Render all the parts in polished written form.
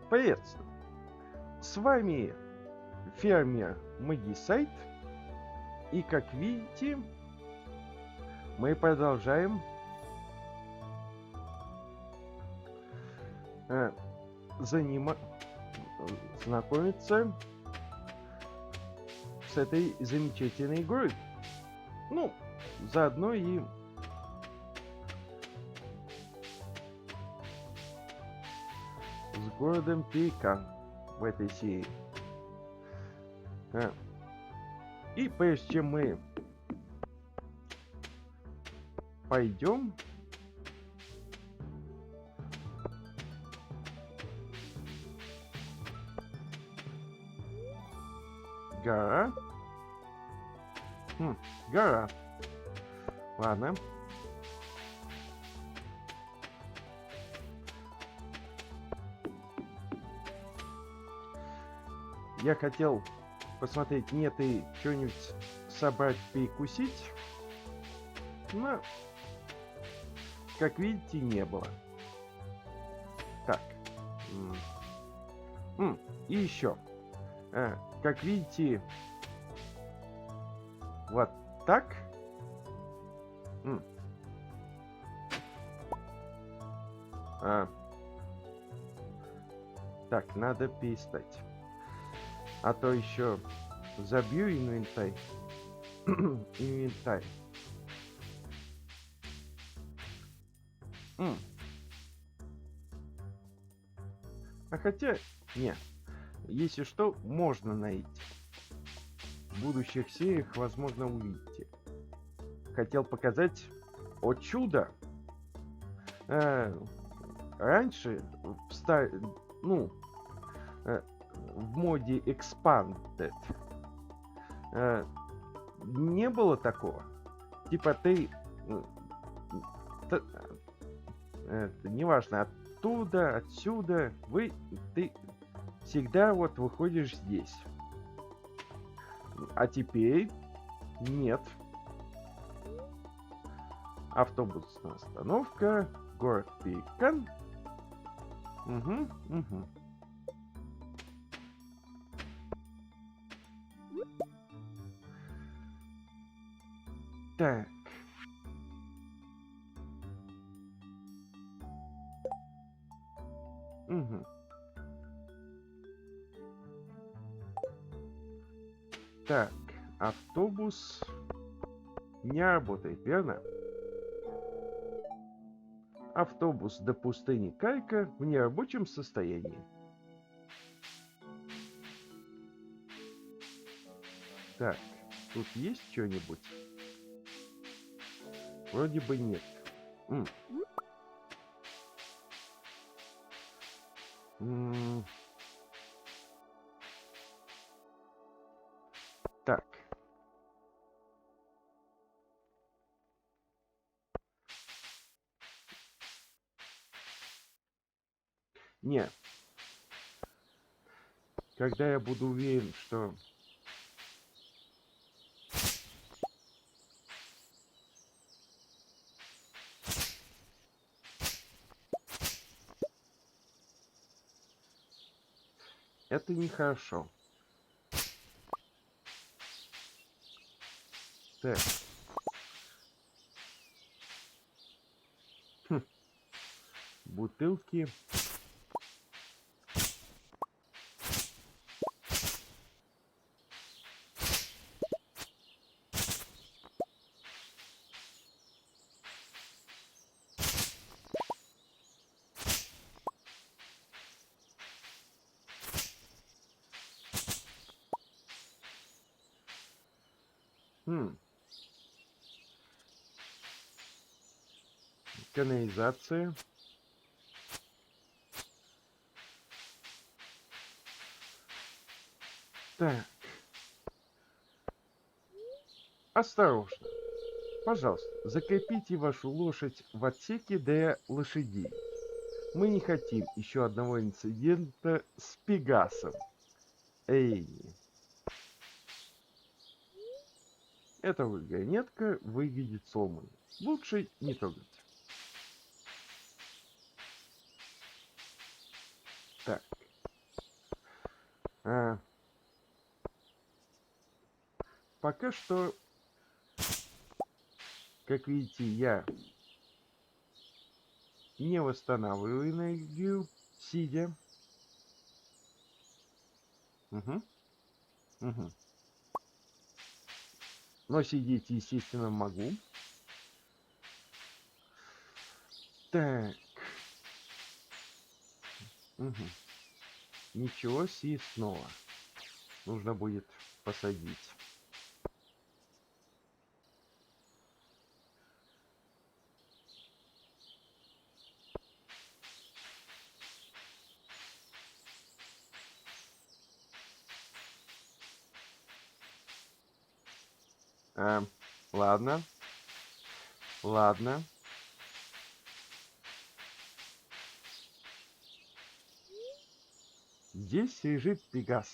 Приветствую! С вами фермер Магисайт. И как видите, мы продолжаем знакомиться с этой замечательной игрой. Ну, заодно и с городом Пеликан в этой серии. И прежде чем мы пойдем, гора. Гора. Ладно. Я хотел посмотреть, нет и что-нибудь собрать, перекусить. Но, как видите, не было. Так. И еще. Как видите, вот так. Так, надо перестать. А то еще забью инвентарь. Инвентарь. А хотя, не. Если что, можно найти. В будущих сериях, возможно, увидите. Хотел показать, о чудо! Раньше в моде Expanded не было такого. Типа ты это неважно, оттуда, отсюда, ты всегда вот выходишь здесь. А теперь нет. Автобусная остановка, город Пеликан. Так. Так, автобус не работает, верно? Автобус до пустыни Кайка в нерабочем состоянии. Так, тут есть что-нибудь? Вроде бы нет. Так. Нет. Когда я буду уверен, что... Это нехорошо. Так. Бутылки. Канализация. Так. Осторожно. Пожалуйста, закрепите вашу лошадь в отсеке для лошадей. Мы не хотим еще одного инцидента с Пегасом. Эта вагонетка выглядит сломанной. Лучше не трогать. Так, А, пока что, как видите, я не восстанавливаю энергию, сидя. Мгм, мгм. Но сидеть, естественно, могу. Так. Мгм. Ничего съестного. Нужно будет посадить. А, ладно, ладно. Здесь лежит Пегас.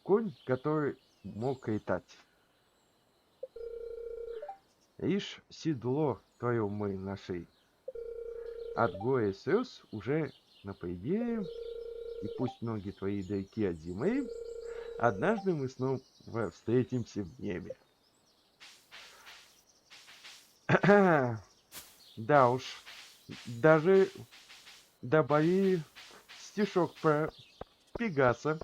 Конь, который мог летать. Лишь седло твое мы нашли. От горя слез уже на пределе, и пусть ноги твои далеки от земли, однажды мы снова встретимся в небе. Да уж, даже добавили стишок про Пегаса.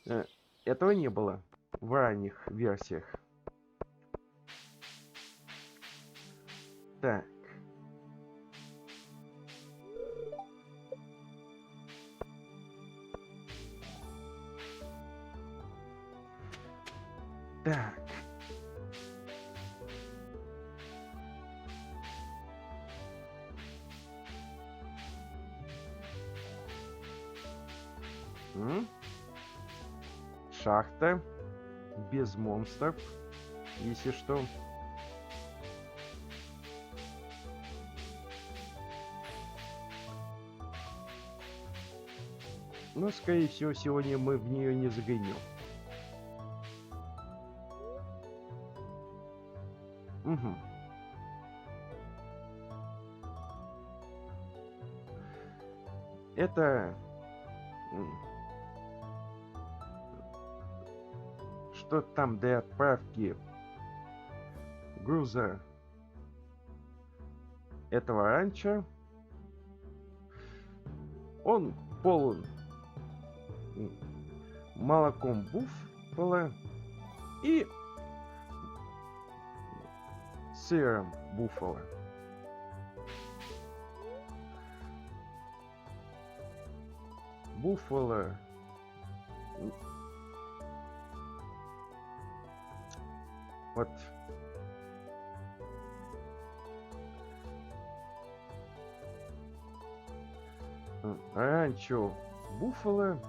Э, Этого не было в ранних версиях. Так. Так. М? Шахта. Без монстров. Если что. Но, скорее всего, сегодня мы в нее не заглянем. Угу. Это... Что там для отправки груза этого ранчо. Он полон молоком буффало и сыром буффало. Буффало вот ранчо буффало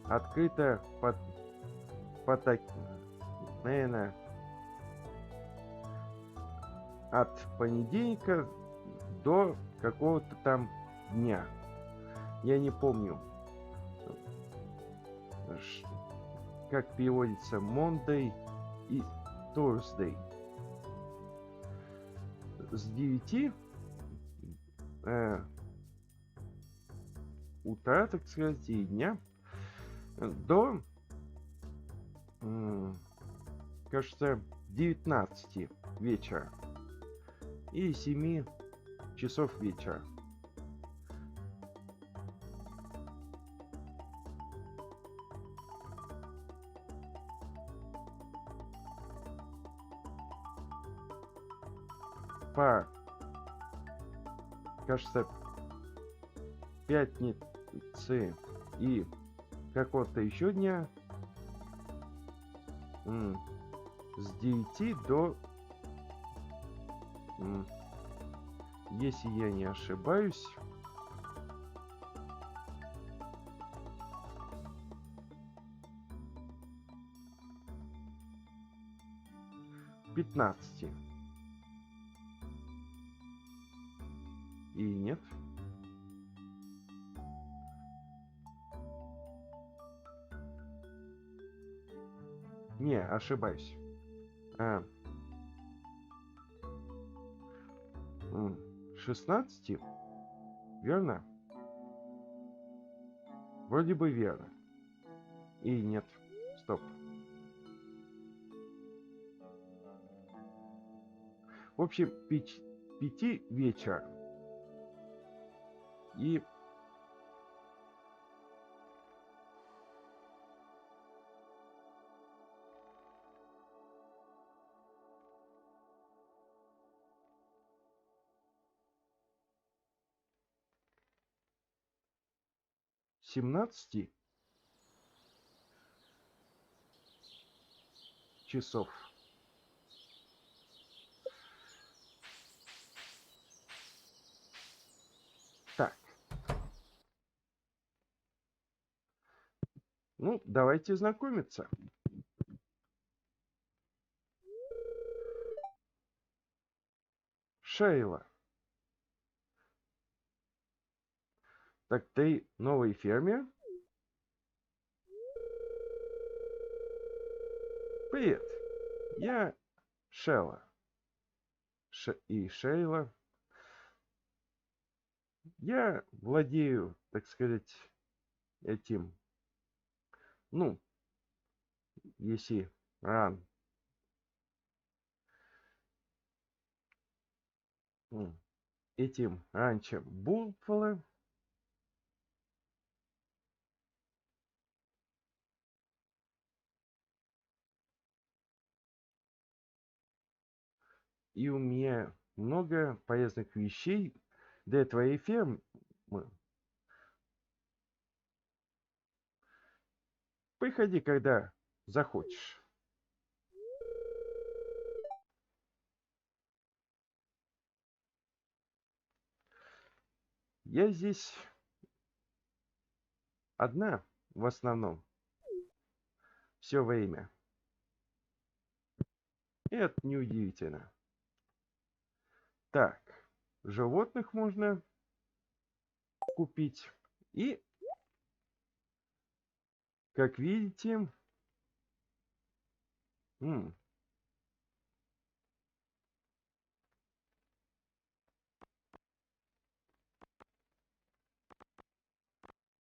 открыто наверное, от понедельника до какого-то там дня. Я не помню, как переводится Monday и Thursday. С 9 утра, так сказать, и дня до, кажется, 19 вечера и 7 часов вечера. По, кажется, пятницы и какого-то еще дня с 9 до, если я не ошибаюсь, 15. И нет. Не, ошибаюсь. 16, верно? Вроде бы верно. И нет. Стоп. В общем, 5 вечера. И 17 часов. Так. Ну, давайте знакомиться. Шейла. Так ты новый фермер? Привет. Я Шейла. И Шейла. Я владею, так сказать, этим, ну, если ран, этим ранчо Буффало. И у меня много полезных вещей для твоей фермы. Приходи, когда захочешь. Я здесь одна в основном все время. И это неудивительно. Так, животных можно купить. И, как видите,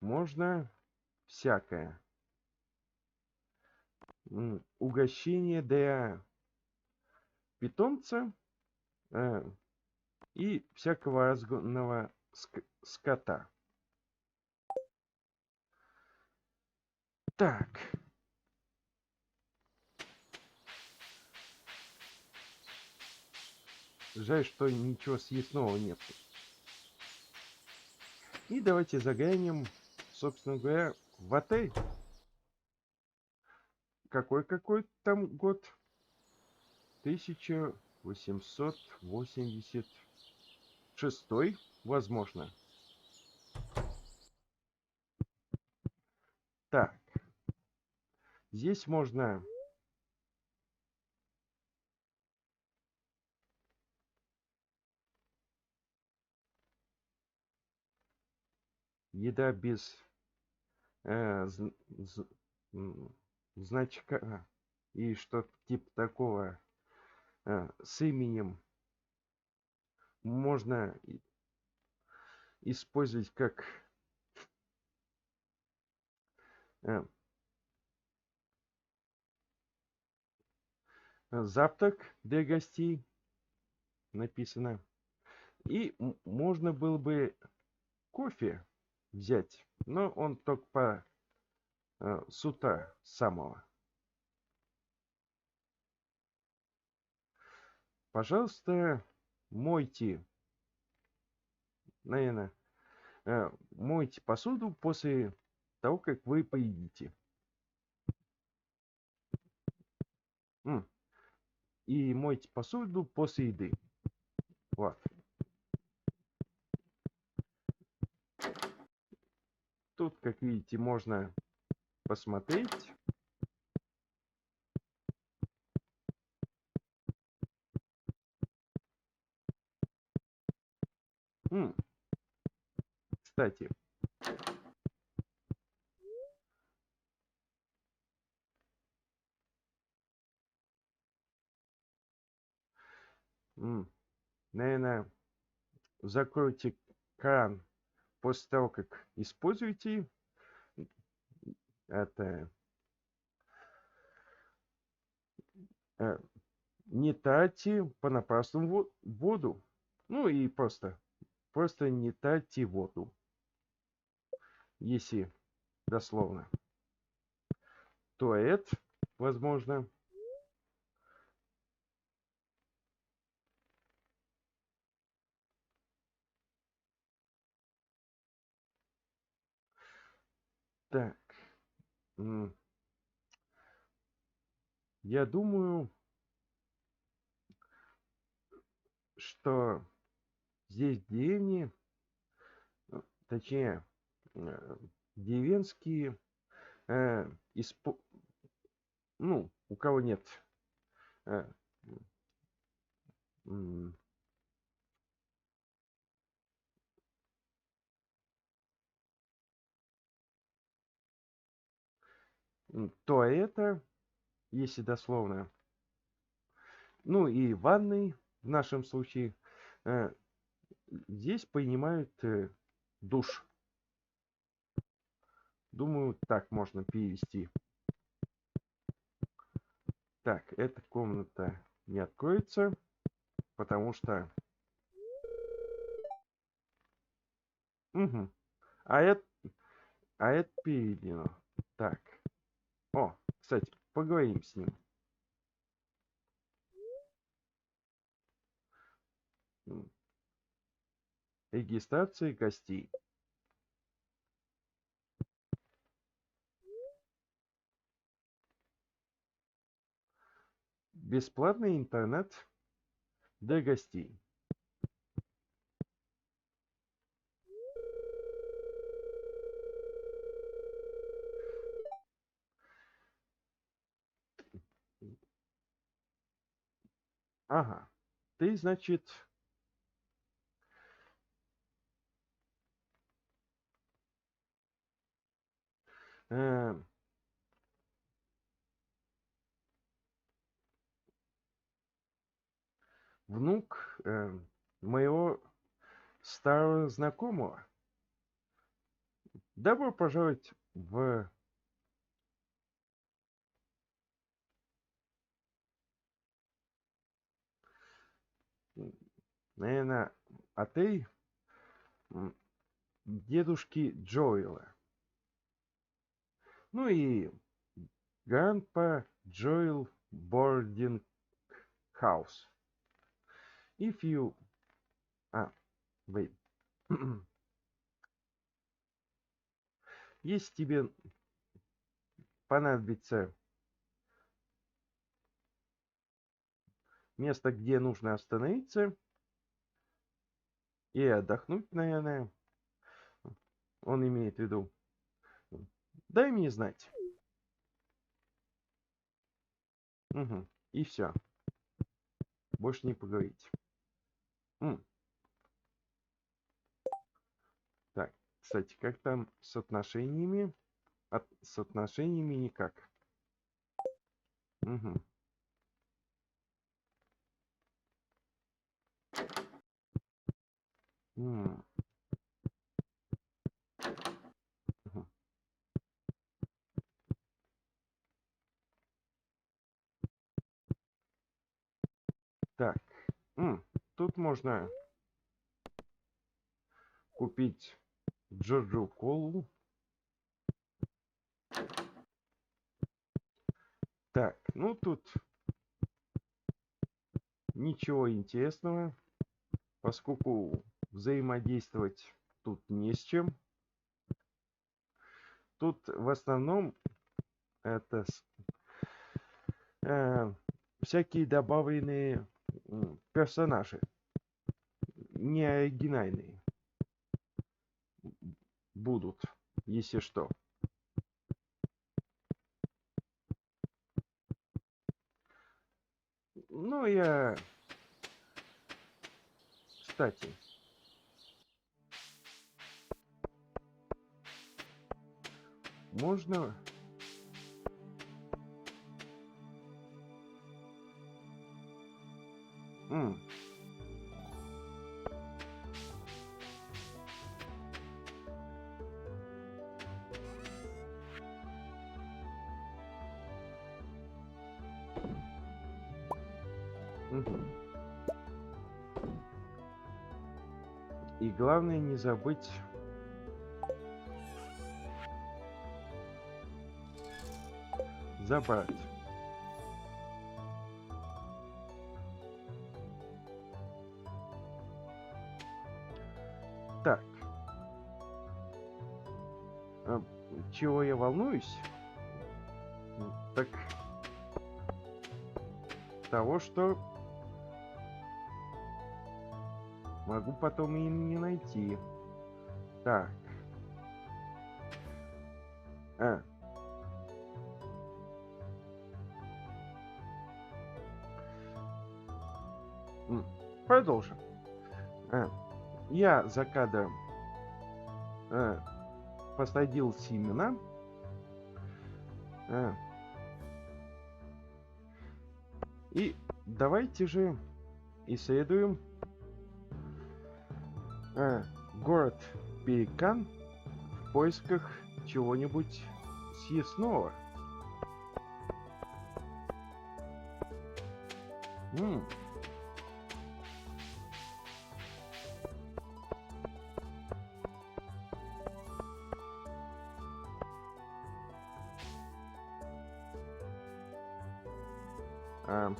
можно всякое. Угощение для питомца и всякого разгонного скота. Так. Жаль, что ничего съестного нет. И давайте заглянем, собственно говоря, в отель. Какой там год? 1886, возможно. Так. Здесь можно еда без значка и что-то типа такого с именем можно использовать как завтрак для гостей, написано. И можно было бы кофе взять, но он только с утра самого. Пожалуйста, мойте, наверное, мойте посуду после того, как вы поедите. И мойте посуду после еды. Вот. Тут, как видите, можно посмотреть. Кстати, наверное, закройте кран после того, как используете Это э, не тратьте понапрасну воду. Ну и просто не тратьте воду, если дословно. Туалет, возможно. Так, я думаю, что здесь в деревне, точнее, деревенские, э, ну, у кого нет э, м, туалета, если дословно, ну и ванной в нашем случае, э, здесь принимают душ. Думаю, так можно перевести. Так, эта комната не откроется, потому что... Мгм. А это, а это переведено. Так. О, кстати, поговорим с ним. Регистрация гостей. Бесплатный интернет для гостей. Ага. Ты, значит, э, внук моего старого знакомого. Добро пожаловать в, наверное, отель дедушки Джоэла. Ну и Grandpa Joel Boarding House. If you... А, wait. Если тебе понадобится место, где нужно остановиться и отдохнуть, наверное, он имеет в виду, дай мне знать. Угу. И все. Больше не поговорить. Так, кстати, как там с отношениями? С отношениями никак. Угу. Угу. Так, тут можно купить Джорджу колу. Так, ну тут ничего интересного, поскольку взаимодействовать тут не с чем. Тут в основном это всякие добавленные персонажи, не оригинальные будут, если что. Ну, я... Кстати, можно... Мгм. И главное не забыть забрать. Так, а, чего я волнуюсь? Так того, что могу потом и не найти. Так. А. Продолжим. А. Я за кадром посадил семена. И давайте же исследуем город Пейкан в поисках чего-нибудь съестного. А,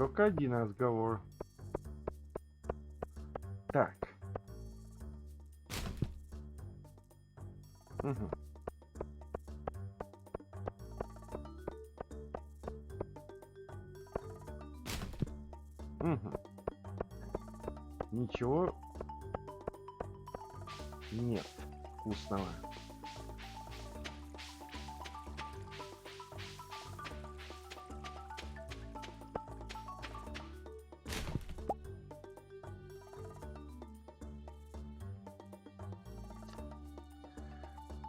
Только один разговор. Так. Угу. Угу. Ничего нет вкусного.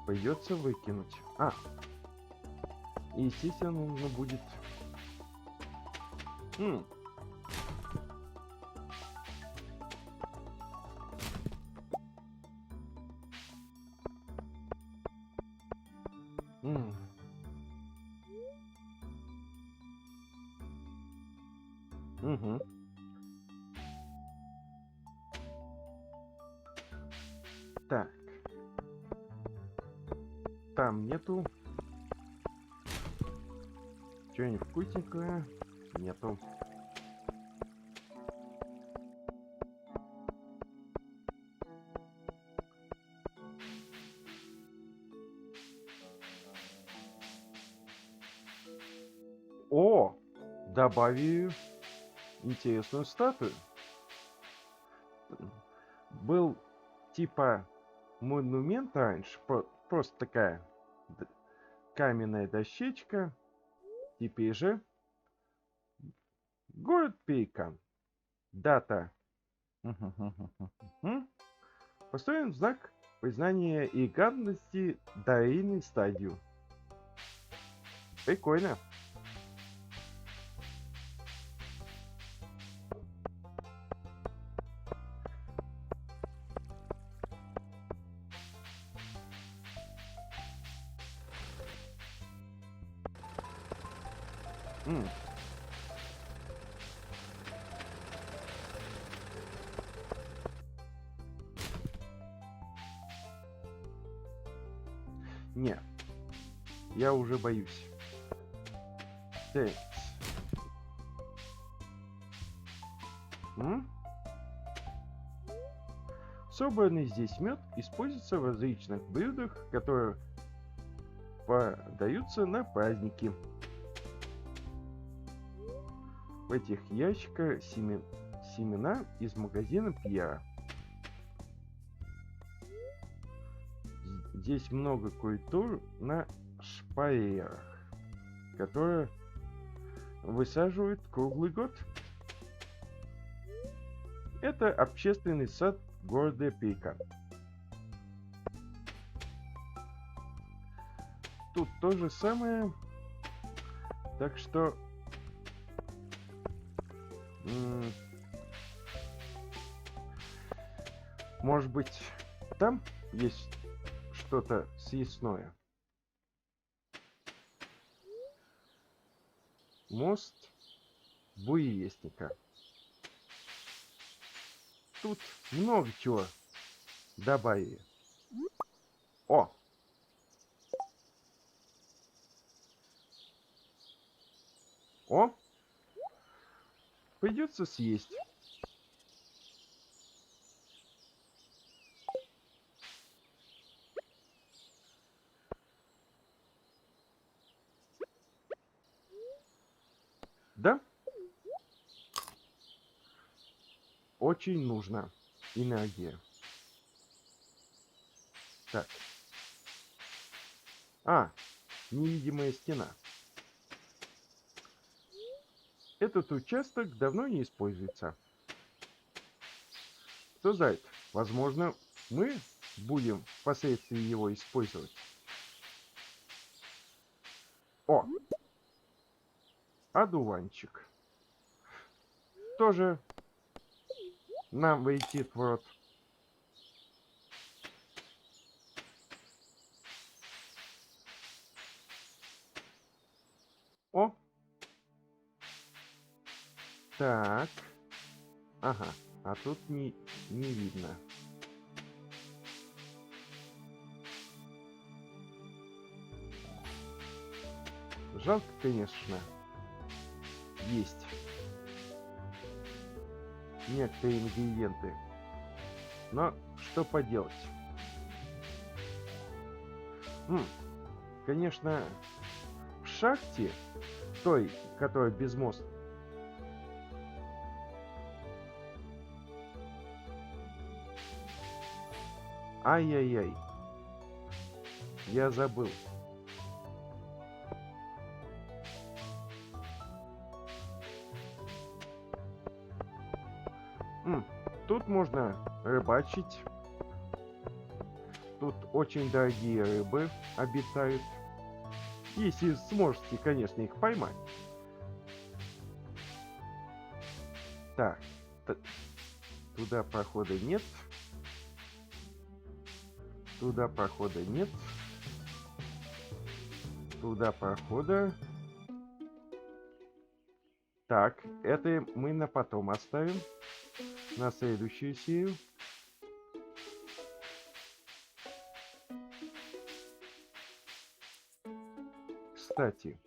Придется выкинуть. И, естественно, нужно будет... Угу. Так. Там нету. Чего-нибудь вкусненькое? Нету. О! Добавили интересную статую. Был типа монумент раньше, просто такая каменная дощечка. Теперь же город Пейкан. Дата. Построен в знак признания и гадности дарийной стадию. Прикольно. Не, я уже боюсь. Текс. Собранный здесь мед используется в различных блюдах, которые подаются на праздники. В этих ящиках семена из магазина Пьера. Здесь много культур на шпалерах, которые высаживают круглый год. Это общественный сад города Пика. Тут то же самое. Так что может быть, там есть что-то съестное. Мост Буевестника. Тут много чего добавили. О! О! Придется съесть. Да? Очень нужна энергия. Так. Невидимая стена. Этот участок давно не используется. Кто знает, возможно, мы будем впоследствии его использовать. О! Одуванчик. Тоже нам летит в рот. О! Так. Ага. А тут не видно. Жалко, конечно, есть некоторые ингредиенты. Но что поделать? Конечно, в шахте, той, которая без моста, ай-яй-яй, я забыл. Тут можно рыбачить. Тут очень дорогие рыбы обитают. Если сможете, конечно, их поймать. Так, туда прохода нет. Туда прохода нет. Туда прохода. Так, это мы на потом оставим. На следующую серию. Кстати,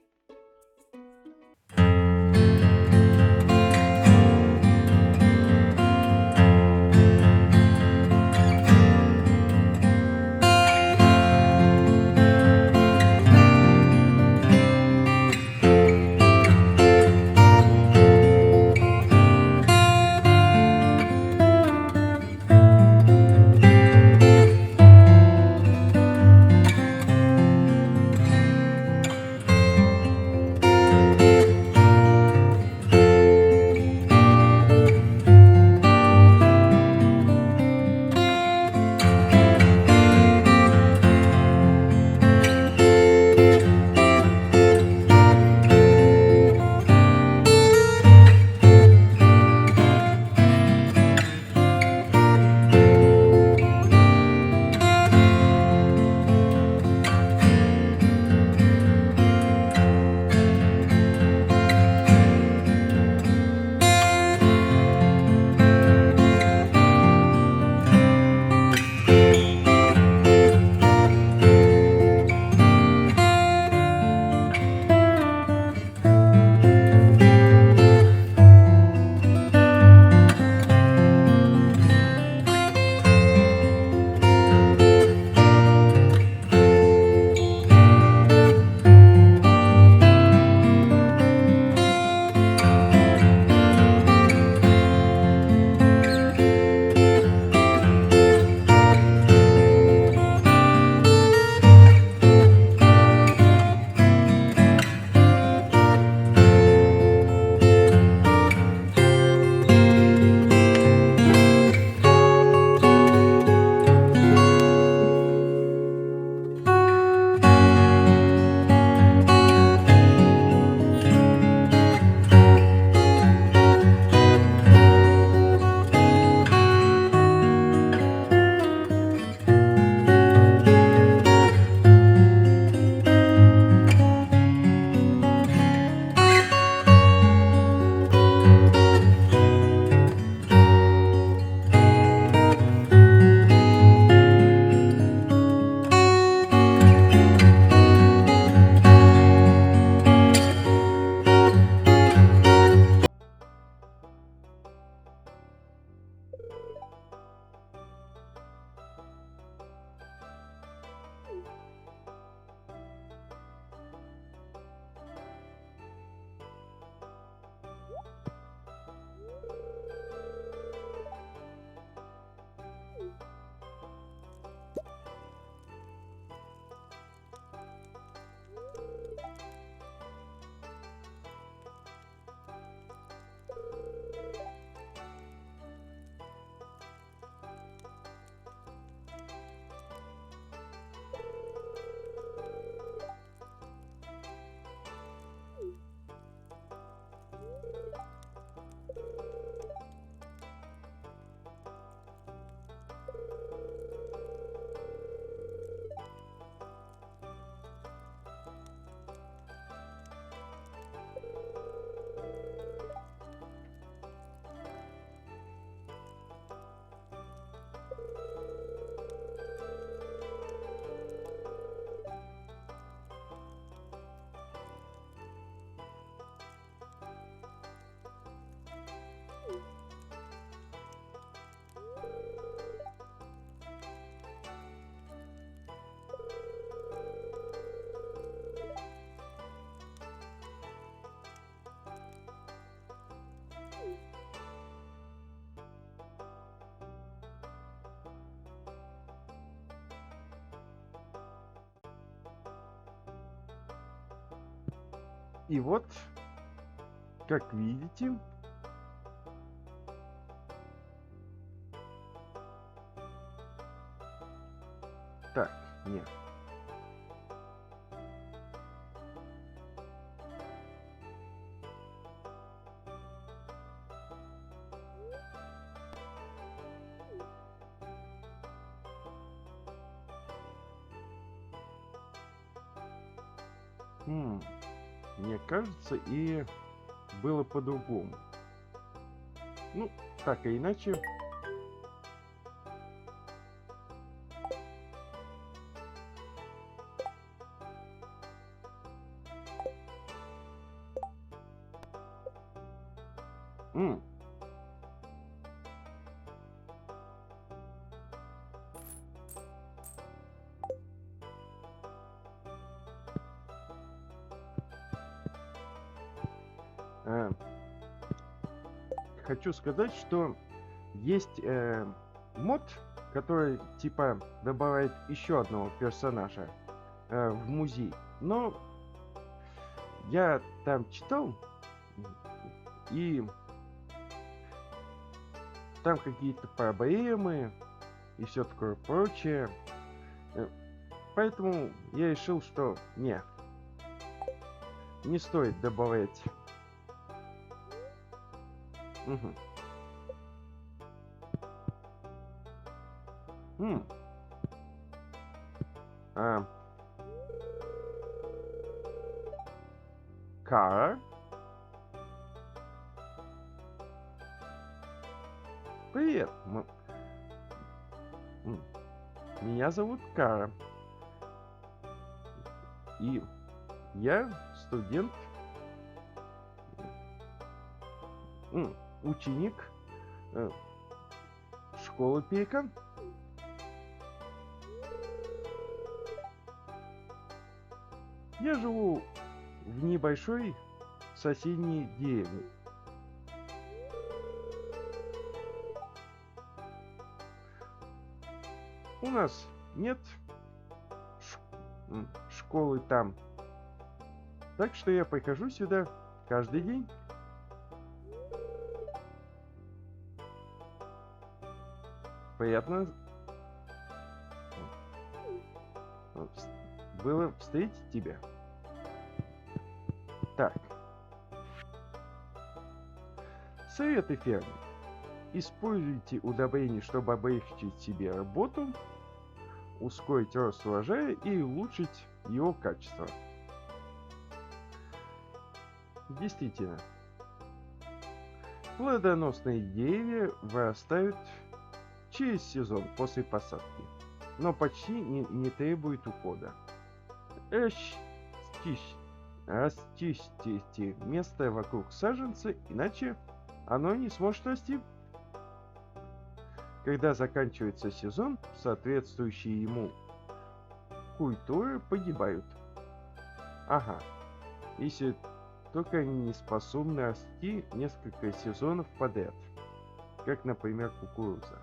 И вот, как видите, так, нет. Мне кажется, и было по-другому. Ну, так и иначе. М. Э, Хочу сказать, что есть мод, который типа добавляет еще одного персонажа в музей. Но я там читал, и там какие-то проблемы и все такое прочее. Э, Поэтому я решил, что не стоит добавлять. Мгм. М. А, Кара, привет. М, Меня зовут Кара. И я студент, ученик э, школы Пекан. Я живу в небольшой соседней деревне. У нас нет ш- школы там, так что я прихожу сюда каждый день. Приятно было встретить тебя. Так, советы фермер. Используйте удобрения, чтобы облегчить себе работу, ускорить рост урожая и улучшить его качество. Действительно, плодоносные деревья вырастают через сезон после посадки, но почти не требуют ухода. Расчистите, расчистите место вокруг саженца, иначе оно не сможет расти. Когда заканчивается сезон, соответствующие ему культуры погибают. Ага, если только они не способны расти несколько сезонов подряд, как, например, кукуруза.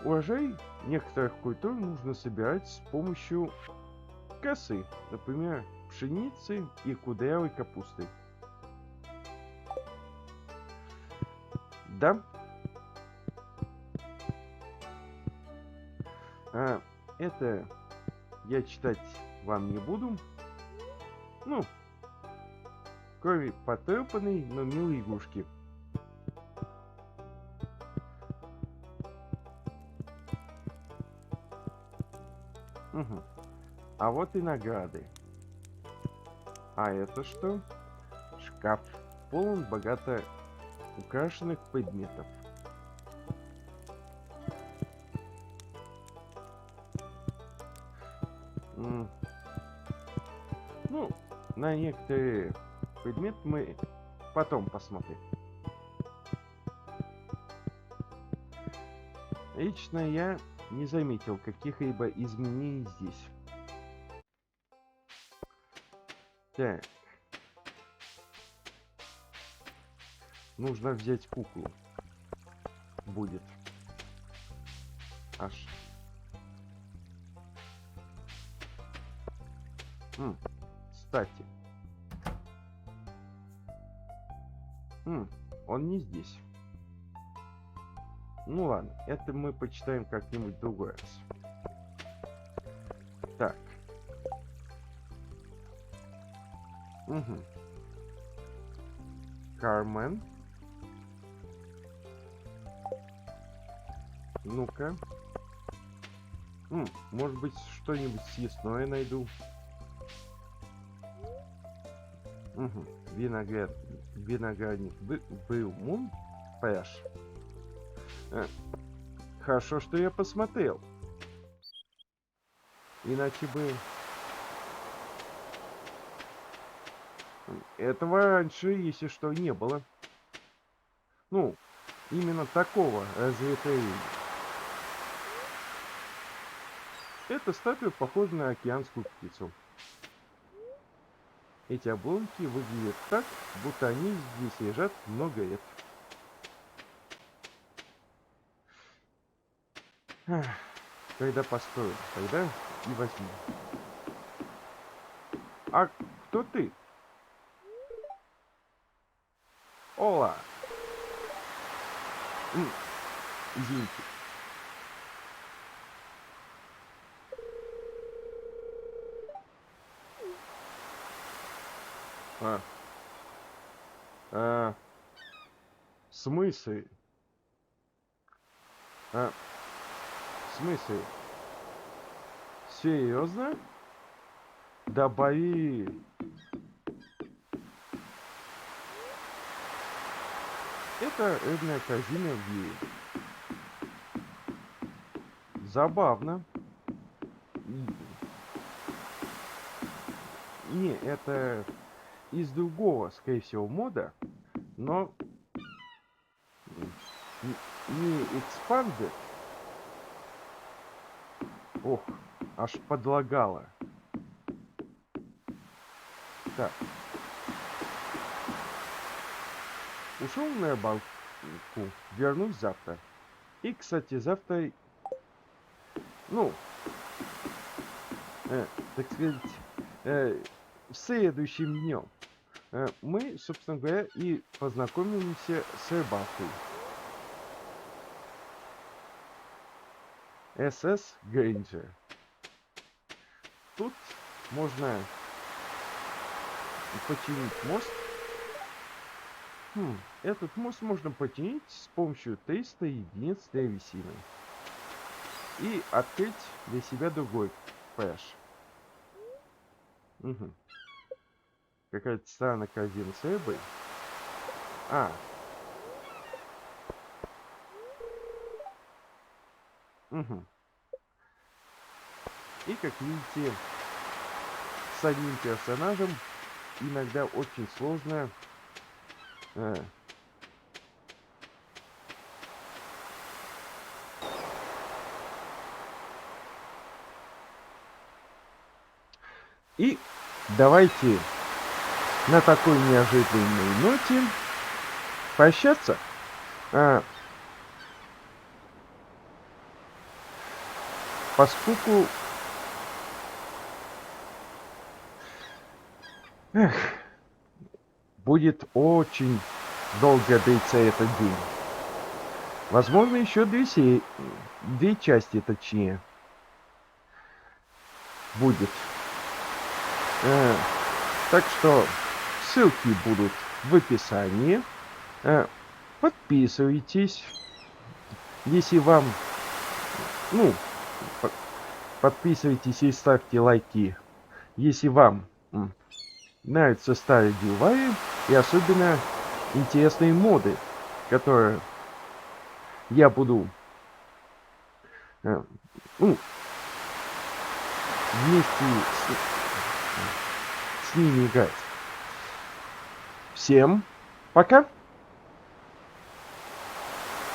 Урожай некоторых культур нужно собирать с помощью косы, например, пшеницы и кудрявой капусты. Да, а, это я читать вам не буду. Ну, кроме потрепанной, но милой игрушки. Угу. А вот и награды. А это что? Шкаф полон богато украшенных предметов. Ну, на некоторые предметы мы потом посмотрим. Лично я не заметил каких-либо изменений здесь. Так. Нужно взять куклу. Будет. Аж. Кстати. Он не здесь. Ну ладно, это мы почитаем как-нибудь в другой раз. Так. Угу. Кармен. Ну-ка. Может быть, что-нибудь съестное найду. Угу. Виноградник был Мун Пэш. Хорошо, что я посмотрел. Иначе бы... Этого раньше, если что, не было. Ну, именно такого разветвления. Эта статуя похожа на океанскую птицу. Эти обломки выглядят так, будто они здесь лежат много лет. Когда построим, тогда и возьму. А кто ты? Ола! Извините. В смысле? В смысле? Серьезно? Добави. Это рыбная корзина в Вире. Забавно. Не, это из другого, скорее всего, мода, но не Expanded. Ох, аж подлагало. Так. Ушел на рыбалку. Вернусь завтра. И, кстати, завтра... Ну... так сказать... следующим днем мы, собственно говоря, и познакомимся с рыбалкой. СС Грейнджер. Тут можно починить мост. Этот мост можно починить с помощью 300 единиц древесины. И открыть для себя другой пэш. Какая-то странная корзина с рыбой. И, как видите, с одним персонажем иногда очень сложно И давайте на такой неожиданной ноте прощаться. Поскольку будет очень долго длиться этот день. Возможно, еще две части, точнее, будет. Так что ссылки будут в описании. Подписывайтесь, если вам, подписывайтесь и ставьте лайки, если вам нравятся старые DIY и особенно интересные моды, которые я буду вместе с ними играть. Всем пока!